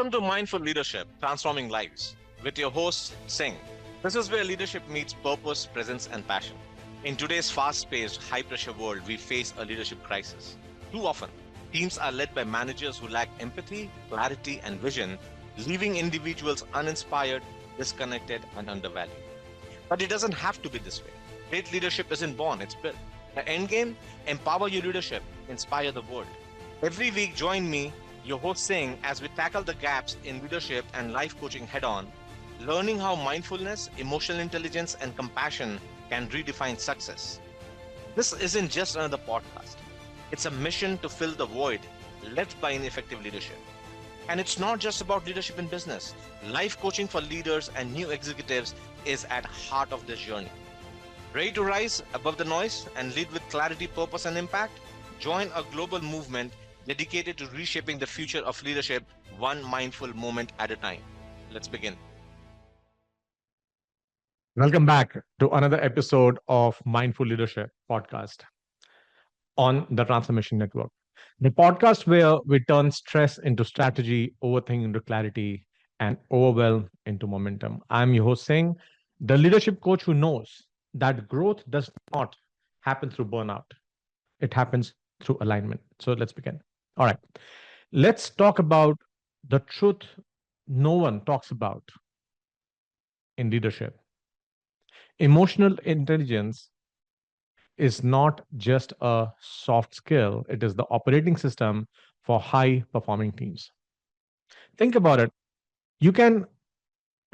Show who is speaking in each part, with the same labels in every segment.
Speaker 1: Welcome to Mindful Leadership Transforming Lives with your host, Singh. This is where leadership meets purpose, presence, and passion. In today's fast paced, high pressure world, we face a leadership crisis. Too often, teams are led by managers who lack empathy, clarity, and vision, leaving individuals uninspired, disconnected, and undervalued. But it doesn't have to be this way. Great leadership isn't born, it's built. The end game: empower your leadership, inspire the world. Every week, join me, your host Singh, as we tackle the gaps in leadership and life coaching head on, learning how mindfulness, emotional intelligence, and compassion can redefine success. This isn't just another podcast, it's a mission to fill the void left by ineffective leadership. And it's not just about leadership in business. Life coaching for leaders and new executives is at heart of this journey. Ready to rise above the noise and lead with clarity, purpose, and impact? Join a global movement dedicated to reshaping the future of leadership one mindful moment at a time. Let's begin.
Speaker 2: Welcome back to another episode of Mindful Leadership podcast on the Transformation Network, the podcast where we turn stress into strategy, overthinking into clarity, and overwhelm into momentum. I'm your host, Singh, the leadership coach who knows that growth does not happen through burnout, it happens through alignment. So let's begin. All right, let's talk about the truth no one talks about in leadership. Emotional intelligence is not just a soft skill, it is the operating system for high performing teams. Think about it. You can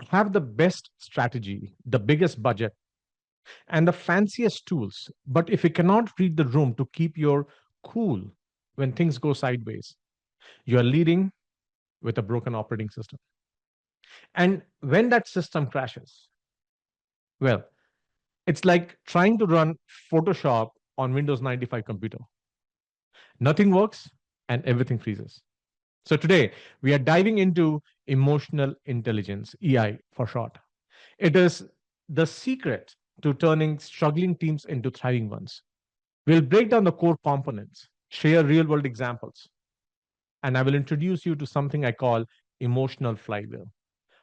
Speaker 2: have the best strategy, the biggest budget, and the fanciest tools, but if you cannot read the room to keep your cool when things go sideways, you are leading with a broken operating system. And when that system crashes, well, it's like trying to run Photoshop on Windows 95 computer. Nothing works and everything freezes. So today we are diving into emotional intelligence, EI for short. It is the secret to turning struggling teams into thriving ones. We'll break down the core components, share real world examples, and I will introduce you to something I call emotional flywheel.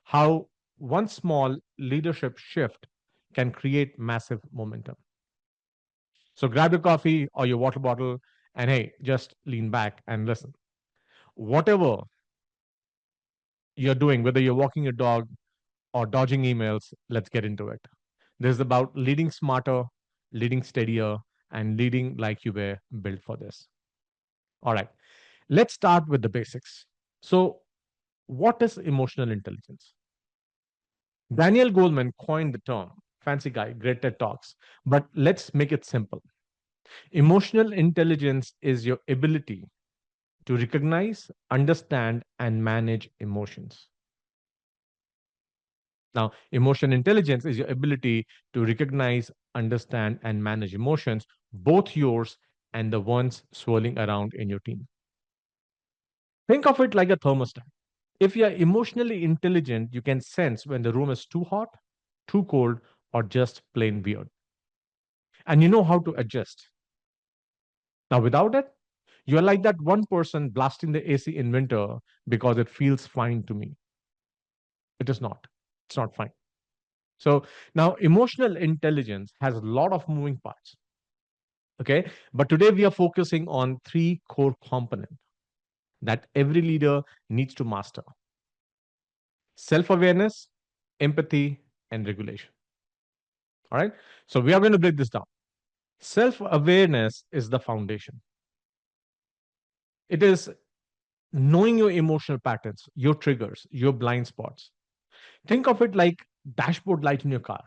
Speaker 2: How one small leadership shift can create massive momentum. So grab your coffee or your water bottle and hey, just lean back and listen. Whatever you're doing, whether you're walking your dog or dodging emails, let's get into it. This is about leading smarter, leading steadier, and leading like you were built for this. All right, let's start with the basics. So, what is emotional intelligence? Daniel Goleman coined the term, fancy guy, great TED Talks, but let's make it simple. Emotional intelligence is your ability to recognize, understand, and manage emotions. Now, emotion intelligence is your ability to recognize, understand, and manage emotions, both yours and the ones swirling around in your team. Think of it like a thermostat. If you are emotionally intelligent, you can sense when the room is too hot, too cold, or just plain weird. And you know how to adjust. Now, without it, you're like that one person blasting the AC in winter because it feels fine to me. It is not. It's not fine. So now emotional intelligence has a lot of moving parts. Okay. But today we are focusing on three core components that every leader needs to master: self awareness, empathy, and regulation. All right. So we are going to break this down. Self awareness is the foundation. It is knowing your emotional patterns, your triggers, your blind spots. Think of it like dashboard light in your car.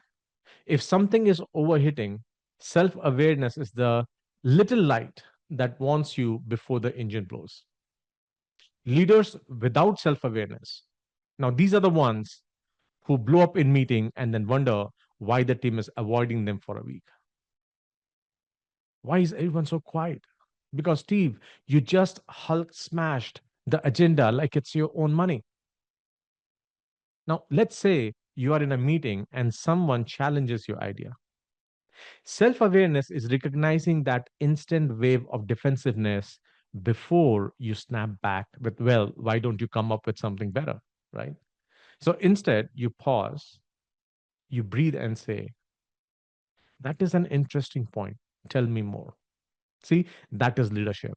Speaker 2: If something is overheating, self awareness is the little light that warns you before the engine blows. Leaders without self awareness, now these are the ones who blow up in meeting and then wonder why the team is avoiding them for a week. Why is everyone so quiet? Because, Steve, you just Hulk smashed the agenda like it's your own money. Now, let's say you are in a meeting and someone challenges your idea. Self awareness is recognizing that instant wave of defensiveness before you snap back with, well, why don't you come up with something better? Right? So instead, you pause, you breathe and say, that is an interesting point. Tell me more. See, that is leadership.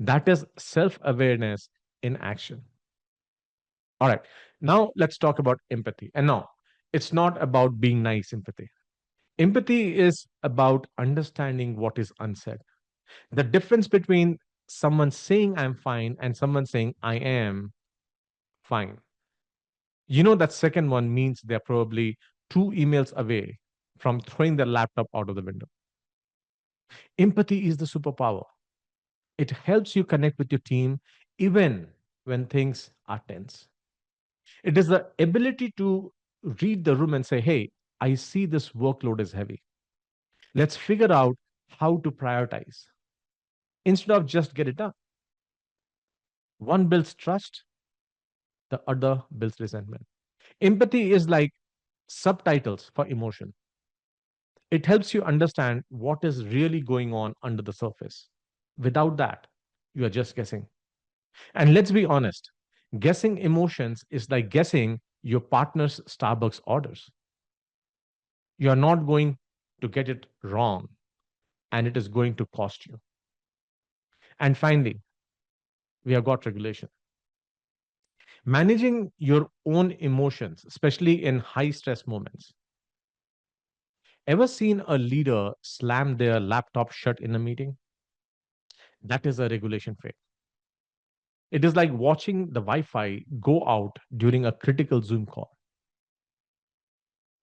Speaker 2: That is self awareness in action. All right. Now let's talk about empathy. And no, it's not about being nice empathy. Empathy is about understanding what is unsaid. The difference between someone saying I'm fine and someone saying I am fine. You know, that second one means they're probably two emails away from throwing their laptop out of the window. Empathy is the superpower. It helps you connect with your team even when things are tense. It is the ability to read the room and say, hey, I see this workload is heavy. Let's figure out how to prioritize instead of just get it done. One builds trust, the other builds resentment. Empathy is like subtitles for emotion. It helps you understand what is really going on under the surface. Without that, you are just guessing. And let's be honest, guessing emotions is like guessing your partner's Starbucks orders. You are not going to get it wrong, and it is going to cost you. And finally, we have got regulation. Managing your own emotions, especially in high stress moments. Ever seen a leader slam their laptop shut in a meeting? That is a regulation fail. It is like watching the Wi Fi go out during a critical Zoom call.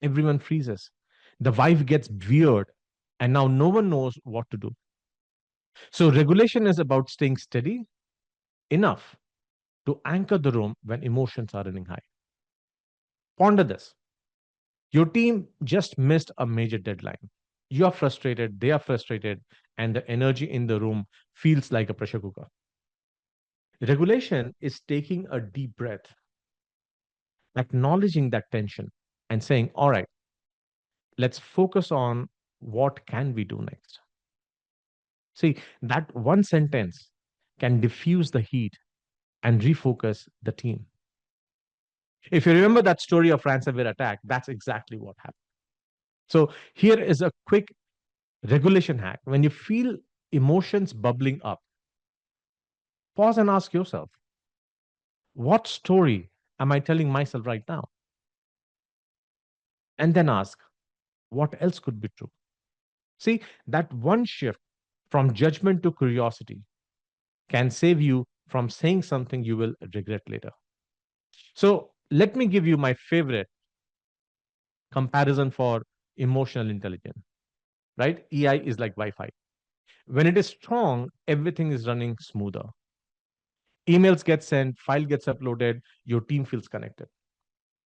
Speaker 2: Everyone freezes. The vibe gets weird, and now no one knows what to do. So, regulation is about staying steady enough to anchor the room when emotions are running high. Ponder this. Your team just missed a major deadline. You are frustrated, they are frustrated, and the energy in the room feels like a pressure cooker. Regulation is taking a deep breath, acknowledging that tension, and saying, all right, let's focus on what can we do next. See, that one sentence can diffuse the heat and refocus the team. If you remember that story of ransomware attack, that's exactly what happened. So here is a quick regulation hack. When you feel emotions bubbling up, pause and ask yourself, what story am I telling myself right now? And then ask, what else could be true? See, that one shift from judgment to curiosity can save you from saying something you will regret later. So let me give you my favorite comparison for emotional intelligence, right? EI is like Wi Fi. When it is strong, everything is running smoother. Emails get sent, file gets uploaded, your team feels connected.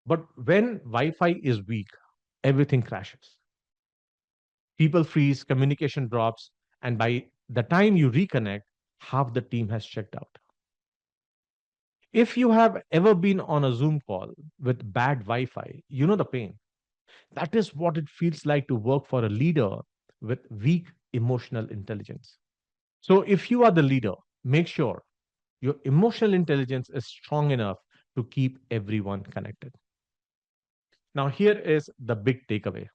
Speaker 2: But when Wi Fi is weak, everything crashes. People freeze, communication drops, and by the time you reconnect, half the team has checked out. If you have ever been on a Zoom call with bad Wi Fi, you know the pain. That is what it feels like to work for a leader with weak emotional intelligence. So, if you are the leader, make sure your emotional intelligence is strong enough to keep everyone connected. Now, here is the big takeaway: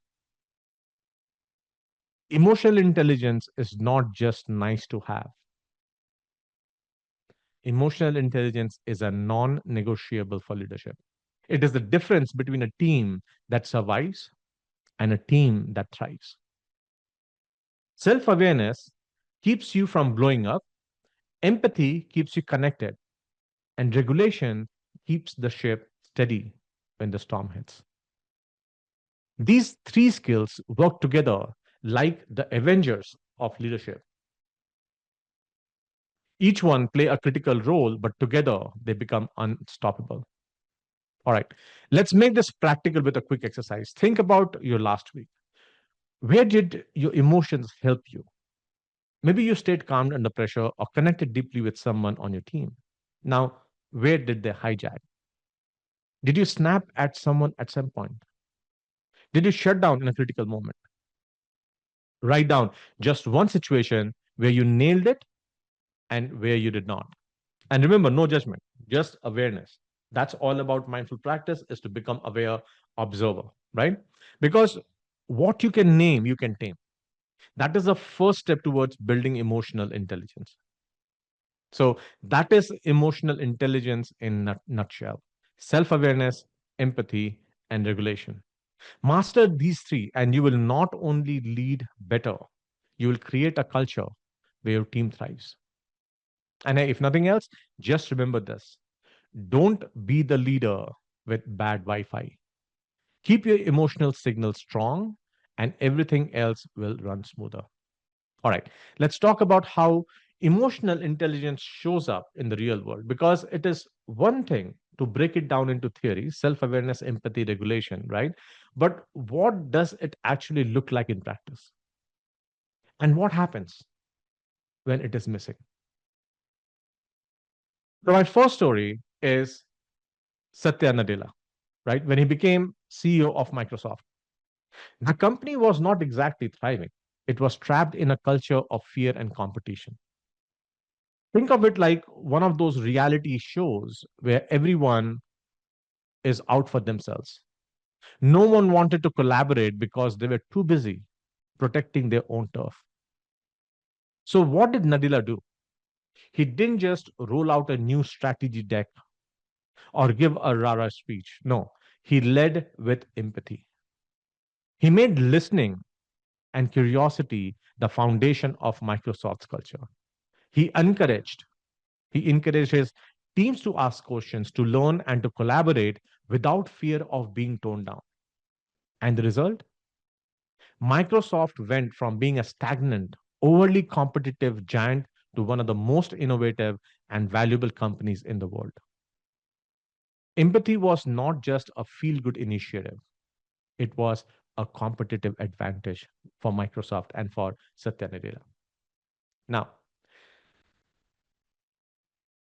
Speaker 2: emotional intelligence is not just nice to have, emotional intelligence is a non negotiable for leadership. It is the difference between a team that survives and a team that thrives. Self awareness keeps you from blowing up, empathy keeps you connected, and regulation keeps the ship steady when the storm hits. These three skills work together like the Avengers of leadership. Each one play a critical role, but together they become unstoppable. All right, let's make this practical with a quick exercise. Think about your last week. Where did your emotions help you? Maybe you stayed calm under pressure or connected deeply with someone on your team. Now, where did they hijack? Did you snap at someone at some point? Did you shut down in a critical moment? Write down just one situation where you nailed it and where you did not. And remember, no judgment, just awareness. That's all about mindful practice is to become aware observer, right? Because what you can name, you can tame. That is the first step towards building emotional intelligence. So that is emotional intelligence in a nutshell. Self-awareness, empathy, and regulation. Master these three, and you will not only lead better, you will create a culture where your team thrives. And if nothing else, just remember this. Don't be the leader with bad Wi Fi. Keep your emotional signal strong, and everything else will run smoother. All right, let's talk about how emotional intelligence shows up in the real world because it is one thing to break it down into theory, self awareness, empathy, regulation, right? But what does it actually look like in practice? And what happens when it is missing? So, my first story is Satya Nadella, right? When he became CEO of Microsoft, the company was not exactly thriving. It was trapped in a culture of fear and competition. Think of it like one of those reality shows where everyone is out for themselves. No one wanted to collaborate because they were too busy protecting their own turf. So, what did Nadila do? He didn't just roll out a new strategy deck or give a rara speech. No, he led with empathy. He made listening and curiosity the foundation of Microsoft's culture. He encouraged He encouraged his teams to ask questions, to learn, and to collaborate without fear of being torn down. And the result? Microsoft went from being a stagnant, overly competitive giant to one of the most innovative and valuable companies in the world. Empathy was not just a feel good initiative, it was a competitive advantage for Microsoft and for Satya Nadella. Now,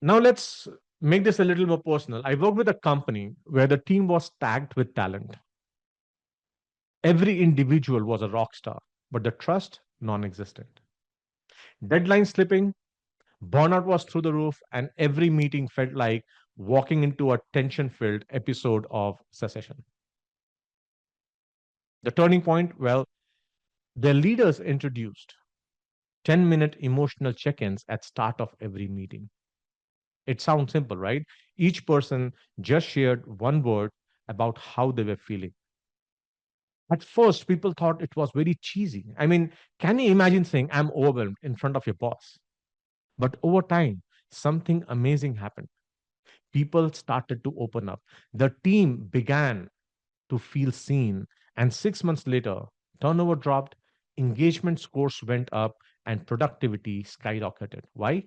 Speaker 2: Now let's make this a little more personal. I worked with a company where the team was tagged with talent. Every individual was a rock star, but the trust non-existent. Deadline slipping, burnout was through the roof, and every meeting felt like walking into a tension-filled episode of Secession. The turning point, well, their leaders introduced 10-minute emotional check-ins at start of every meeting. It sounds simple, right? Each person just shared one word about how they were feeling. At first, people thought it was very cheesy. I mean, can you imagine saying, I'm overwhelmed in front of your boss? But over time, something amazing happened. People started to open up. The team began to feel seen. And 6 months later, turnover dropped, engagement scores went up, and productivity skyrocketed. Why?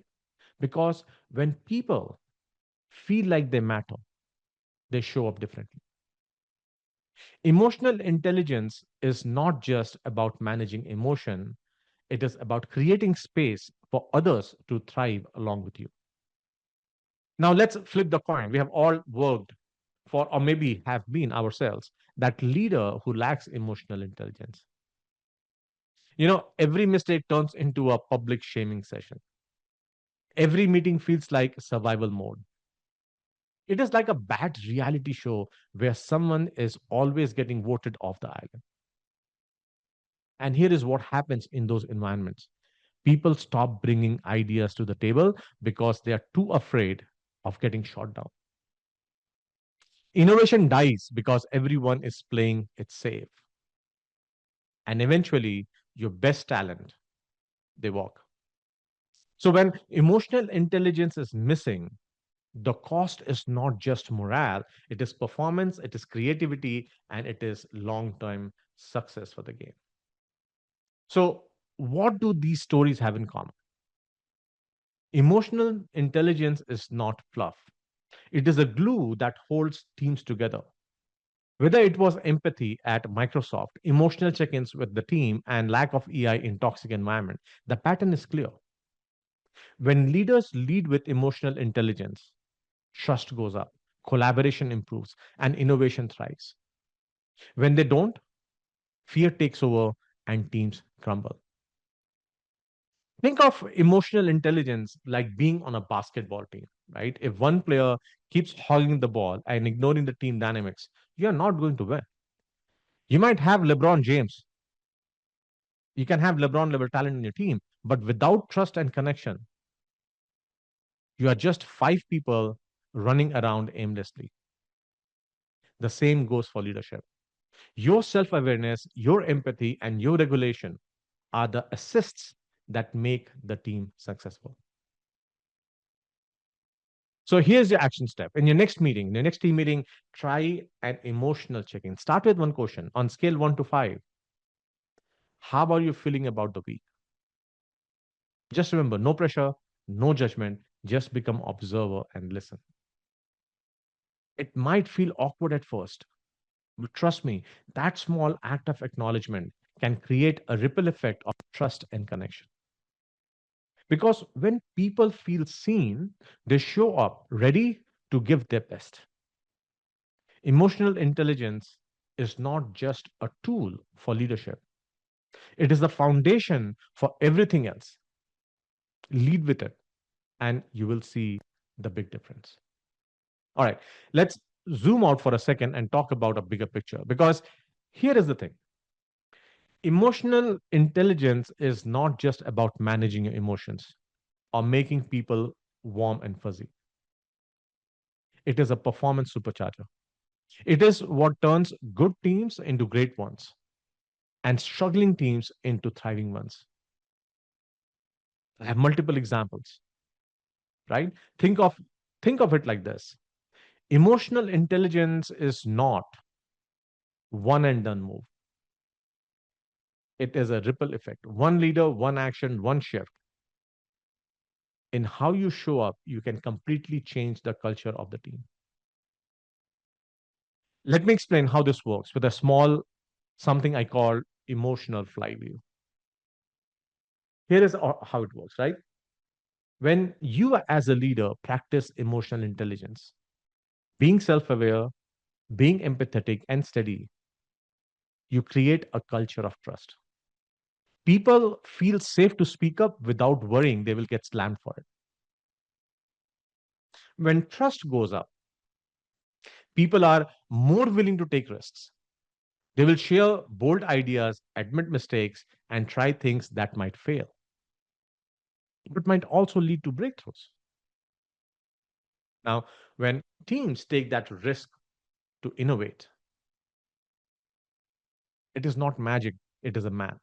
Speaker 2: Because when people feel like they matter, they show up differently. Emotional intelligence is not just about managing emotion, it is about creating space for others to thrive along with you. Now, let's flip the coin. We have all worked for, or maybe have been ourselves, that leader who lacks emotional intelligence. Every mistake turns into a public shaming session. Every meeting feels like survival mode. It is like a bad reality show where someone is always getting voted off the island. And here is what happens in those environments. People stop bringing ideas to the table because they are too afraid of getting shot down. Innovation dies because everyone is playing it safe. And eventually, your best talent, they walk. So when emotional intelligence is missing, the cost is not just morale, it is performance, it is creativity, and it is long term success for the game. So, what do these stories have in common? Emotional intelligence is not fluff. It is a glue that holds teams together. Whether it was empathy at Microsoft, emotional check ins with the team, and lack of EI in toxic environment, the pattern is clear. When leaders lead with emotional intelligence, trust goes up, collaboration improves, and innovation thrives. When they don't, fear takes over and teams crumble. Think of emotional intelligence like being on a basketball team, right? If one player keeps hogging the ball and ignoring the team dynamics, you're not going to win. You might have LeBron James, you can have LeBron level talent in your team, but without trust and connection, you are just five people running around aimlessly. The same goes for leadership. Your self awareness, your empathy, and your regulation are the assists that make the team successful. So here's your action step. In your next meeting, in your next team meeting, try an emotional check in. Start with one question on scale 1 to 5. How are you feeling about the week? Just remember no pressure, no judgment, just become observer and listen. It might feel awkward at first, but trust me, that small act of acknowledgement can create a ripple effect of trust and connection. Because when people feel seen, they show up ready to give their best. Emotional intelligence is not just a tool for leadership, it is the foundation for everything else. Lead with it, and you will see the big difference. All right, let's zoom out for a second and talk about a bigger picture because here is the thing. Emotional intelligence is not just about managing your emotions or making people warm and fuzzy. It is a performance supercharger. It is what turns good teams into great ones and struggling teams into thriving ones. I have multiple examples, right? Think of it like this. Emotional intelligence is not one and done move. It is a ripple effect. One leader, one action, one shift in how you show up, you can completely change the culture of the team. Let me explain how this works with a small something I call emotional flywheel. Here is how it works, right? When you, as a leader, practice emotional intelligence, being self aware, being empathetic, and steady, you create a culture of trust. People feel safe to speak up without worrying they will get slammed for it. When trust goes up, people are more willing to take risks. They will share bold ideas, admit mistakes, and try things that might fail, but might also lead to breakthroughs. Now, when teams take that risk to innovate, it is not magic, it is a math.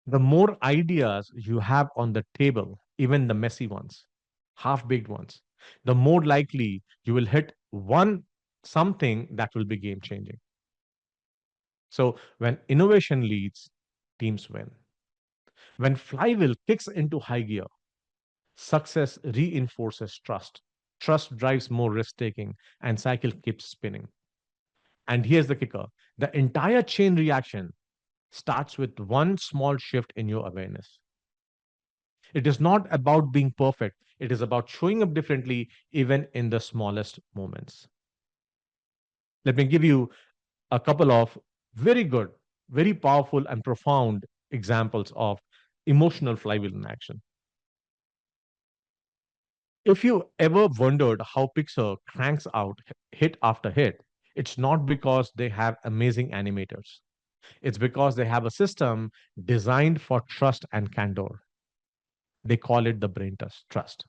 Speaker 2: The more ideas you have on the table, even the messy ones, half baked ones, the more likely you will hit one something that will be game changing. So, when innovation leads, teams win. When flywheel kicks into high gear, success reinforces trust. Trust drives more risk taking, and cycle keeps spinning. And here's the kicker: the entire chain reaction starts with one small shift in your awareness. It is not about being perfect, it is about showing up differently, even in the smallest moments. Let me give you a couple of very good, very powerful, and profound examples of emotional flywheel in action. If you ever wondered how Pixar cranks out hit after hit, it's not because they have amazing animators. It's because they have a system designed for trust and candor. They call it the brain trust.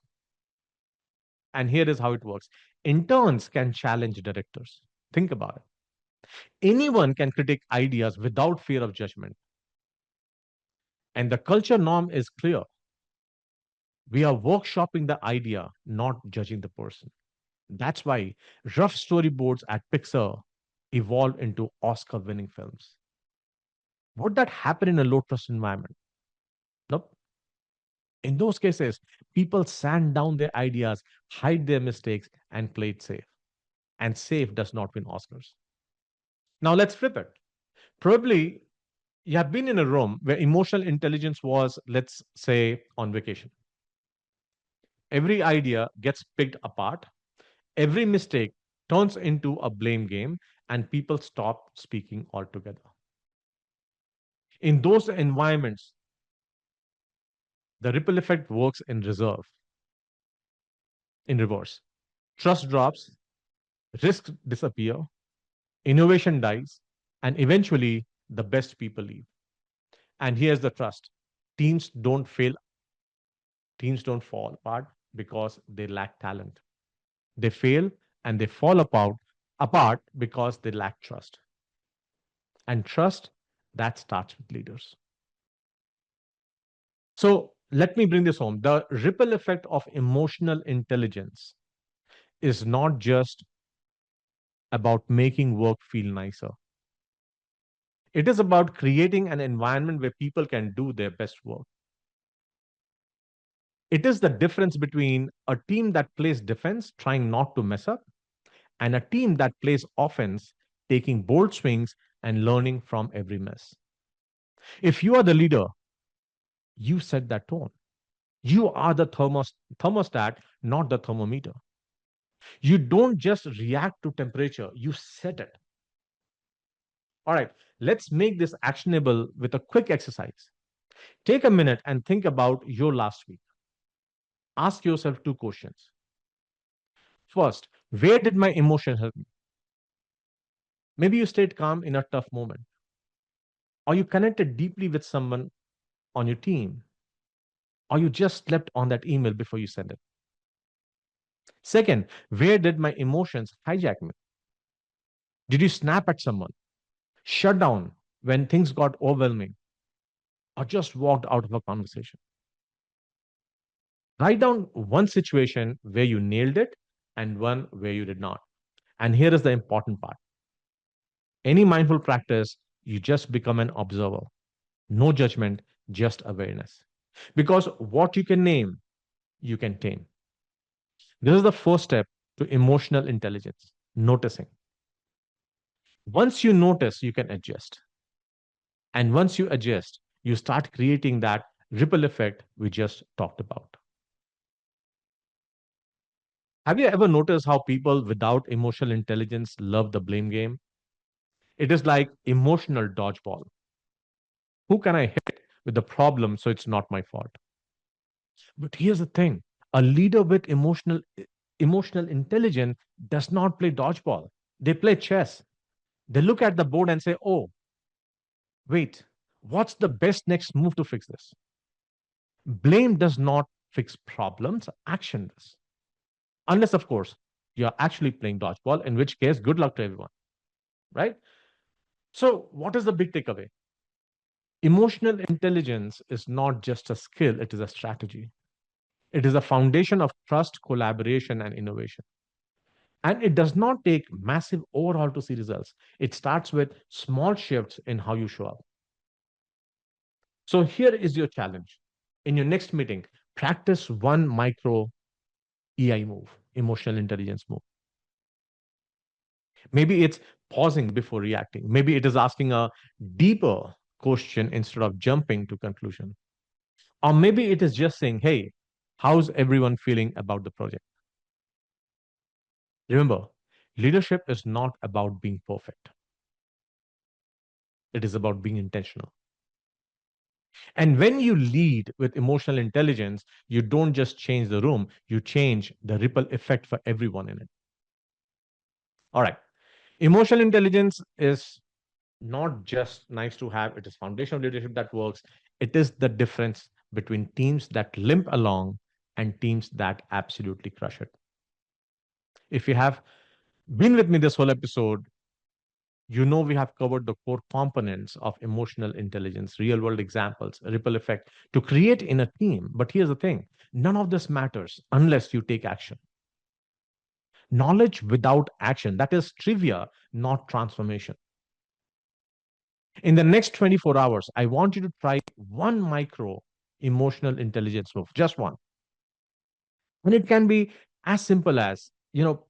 Speaker 2: And here is how it works. Interns can challenge directors. Think about it. Anyone can critique ideas without fear of judgment. And the culture norm is clear. We are workshopping the idea, not judging the person. That's why rough storyboards at Pixar evolved into Oscar winning films. Would that happen in a low trust environment? Nope. In those cases, people sand down their ideas, hide their mistakes, and play it safe. And safe does not win Oscars. Now let's flip it. Probably you have been in a room where emotional intelligence was, let's say, on vacation. Every idea gets picked apart, every mistake turns into a blame game, and people stop speaking altogether. In those environments, The ripple effect works in reverse. Trust drops, risks disappear, innovation dies, and eventually the best people leave. And here's the trust. Teams don't fail, teams don't fall apart because they lack talent. They fail and they fall apart because they lack trust. And trust, that starts with leaders. So let me bring this home. The ripple effect of emotional intelligence is not just about making work feel nicer. It is about creating an environment where people can do their best work. It is the difference between a team that plays defense, trying not to mess up, and a team that plays offense, taking bold swings and learning from every mess. If you are the leader, you set that tone. You are the thermostat, not the thermometer. You don't just react to temperature, you set it. All right, let's make this actionable with a quick exercise. Take a minute and think about your last week. Ask yourself two questions. First, where did my emotion help me? Maybe you stayed calm in a tough moment, or you connected deeply with someone on your team, or you just slept on that email before you sent it. Second, where did my emotions hijack me? Did you snap at someone, shut down when things got overwhelming, or just walked out of a conversation? Write down one situation where you nailed it and one where you did not. And here is the important part. Any mindful practice, you just become an observer. No judgment, just awareness. Because what you can name, you can tame. This is the first step to emotional intelligence, noticing. Once you notice, you can adjust. And once you adjust, you start creating that ripple effect we just talked about. Have you ever noticed how people without emotional intelligence love the blame game? It is like emotional dodgeball. Who can I hit with the problem so it's not my fault? But here's the thing, a leader with emotional intelligence does not play dodgeball. They play chess. They look at the board and say, oh, wait, what's the best next move to fix this? Blame does not fix problems, action does. Unless, of course, you're actually playing dodgeball, in which case, good luck to everyone, right? So, what is the big takeaway? Emotional intelligence is not just a skill, it is a strategy. It is a foundation of trust, collaboration, and innovation. And it does not take massive overhaul to see results. It starts with small shifts in how you show up. So here is your challenge. In your next meeting, practice one micro EI move, emotional intelligence move. Maybe it's pausing before reacting. Maybe it is asking a deeper question instead of jumping to conclusion. Or maybe it is just saying, hey, how's everyone feeling about the project? Remember, leadership is not about being perfect. It is about being intentional. And when you lead with emotional intelligence, you don't just change the room, you change the ripple effect for everyone in it. All right. Emotional intelligence is not just nice to have, it is foundational leadership that works. It is the difference between teams that limp along and teams that absolutely crush it. If you have been with me this whole episode, you know we have covered the core components of emotional intelligence, real world examples, ripple effect to create in a team. But here's the thing, none of this matters unless you take action. Knowledge without action, that is trivia, not transformation. In the next 24 hours, I want you to try one micro emotional intelligence move, just one. And it can be as simple as,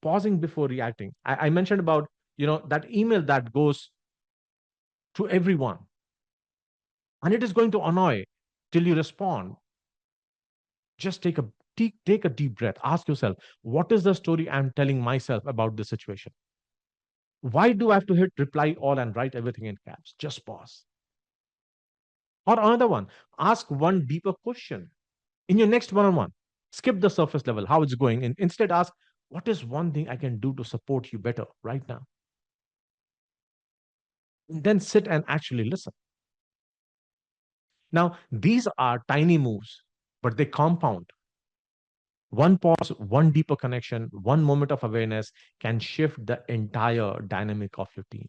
Speaker 2: pausing before reacting. I mentioned about, that email that goes to everyone and it is going to annoy till you respond. Just take a deep breath. Ask yourself, what is the story I'm telling myself about this situation? Why do I have to hit reply all and write everything in caps? Just pause. Or another one, ask one deeper question. In your next one on one, skip the surface level, how it's going, and instead ask, what is one thing I can do to support you better right now? And then sit and actually listen. Now, these are tiny moves, but they compound. One pause, one deeper connection, one moment of awareness can shift the entire dynamic of your team.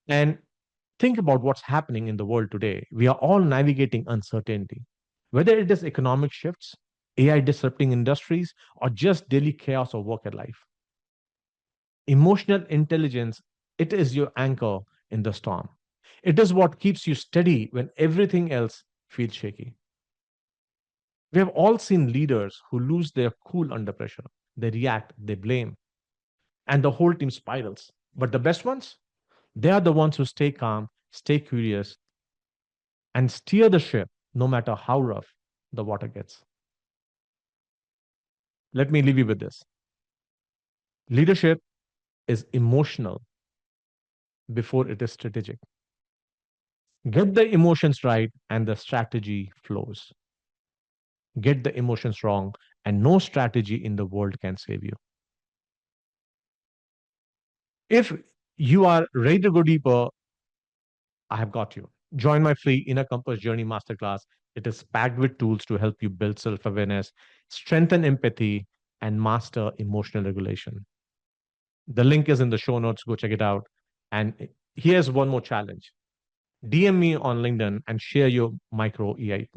Speaker 2: And think about what's happening in the world today. We are all navigating uncertainty, whether it is economic shifts, AI disrupting industries, or just daily chaos of work and life. Emotional intelligence, it is your anchor in the storm. It is what keeps you steady when everything else feels shaky. We have all seen leaders who lose their cool under pressure. They react, they blame, and the whole team spirals. But the best ones, they are the ones who stay calm, stay curious, and steer the ship no matter how rough the water gets. Let me leave you with this: leadership is emotional before it is strategic. Get the emotions right, and the strategy flows. Get the emotions wrong, and no strategy in the world can save you. If you are ready to go deeper, I have got you. Join my free Inner Compass Journey Masterclass. It is packed with tools to help you build self awareness, strengthen empathy, and master emotional regulation. The link is in the show notes. Go check it out. And here's one more challenge: DM me on LinkedIn and share your micro EI.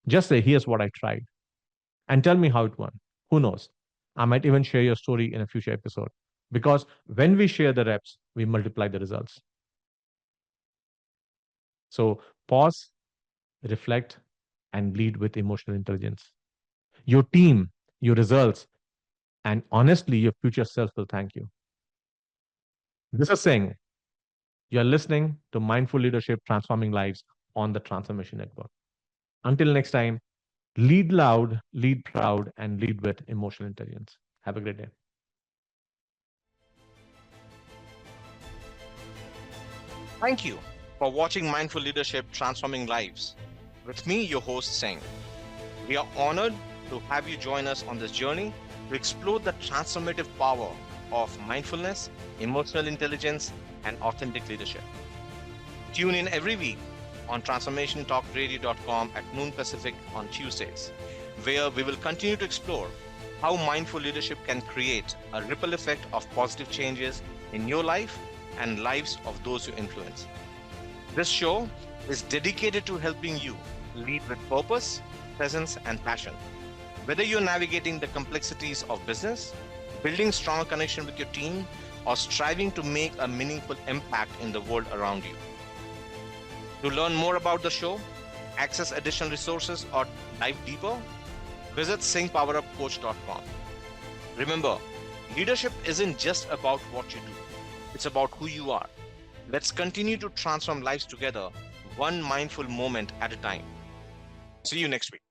Speaker 2: Just say, here's what I tried, and tell me how it went. Who knows? I might even share your story in a future episode. Because when we share the reps, we multiply the results. So pause, reflect, and lead with emotional intelligence. Your team, your results, and honestly, your future self will thank you. This is Singh. You're listening to Mindful Leadership Transforming Lives on the Transformation Network. Until next time, lead loud, lead proud, and lead with emotional intelligence. Have a great day.
Speaker 1: Thank you for watching Mindful Leadership Transforming Lives. With me, your host, Singh. We are honored to have you join us on this journey to explore the transformative power of mindfulness, emotional intelligence, and authentic leadership. Tune in every week on transformationtalkradio.com at noon Pacific on Tuesdays, where we will continue to explore how mindful leadership can create a ripple effect of positive changes in your life and lives of those you influence. This show is dedicated to helping you lead with purpose, presence, and passion. Whether you're navigating the complexities of business, building strong connection with your team, or striving to make a meaningful impact in the world around you. To learn more about the show, access additional resources, or dive deeper, visit singpowerupcoach.com. Remember, leadership isn't just about what you do, it's about who you are. Let's continue to transform lives together, one mindful moment at a time. See you next week.